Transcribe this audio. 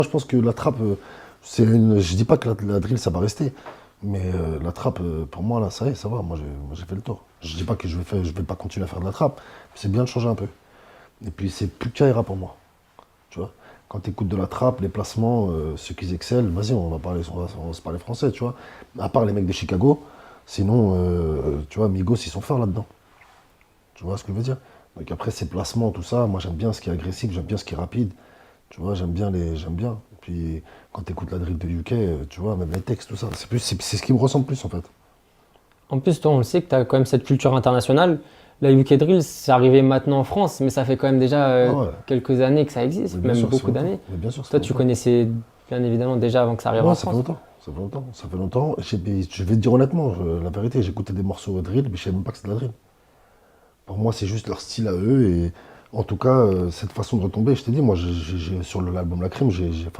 Je pense que la trappe, je dis pas que la drill ça va rester, mais la trappe, pour moi là, ça y est, ça va. Moi, j'ai fait le tour. Je dis pas que je vais pas continuer à faire de la trappe, mais c'est bien de changer un peu. Et puis c'est plus Kaira pour moi, tu vois. Quand tu écoutes de la trappe, les placements, ceux qui excellent, vas-y, on va se parler français, tu vois. À part les mecs de Chicago, sinon, tu vois, Migos, ils sont forts là-dedans. Tu vois ce que je veux dire? Donc après, ces placements, tout ça, moi j'aime bien ce qui est agressif, j'aime bien ce qui est rapide. Tu vois, j'aime bien. Puis quand tu écoutes la drill de UK, tu vois, même les textes, tout ça, c'est ce qui me ressemble plus en fait. En plus, toi, on le sait que tu as quand même cette culture internationale. La UK Drill, c'est arrivé maintenant en France, mais ça fait quand même déjà Ah ouais, quelques années que ça mais existe, bien même sûr, ça fait beaucoup longtemps. d'années. Mais bien sûr, ça fait Toi, tu longtemps. connaissais bien évidemment déjà avant que ça arrive Ouais, en ça fait France. longtemps. Ça fait longtemps. Ça fait longtemps. Je vais te dire honnêtement, la vérité, j'écoutais des morceaux de drill, mais je savais même pas que c'était de la drill. Pour moi, c'est juste leur style à eux. Et en tout cas, cette façon de retomber, je t'ai dit, moi, sur l'album La Crime,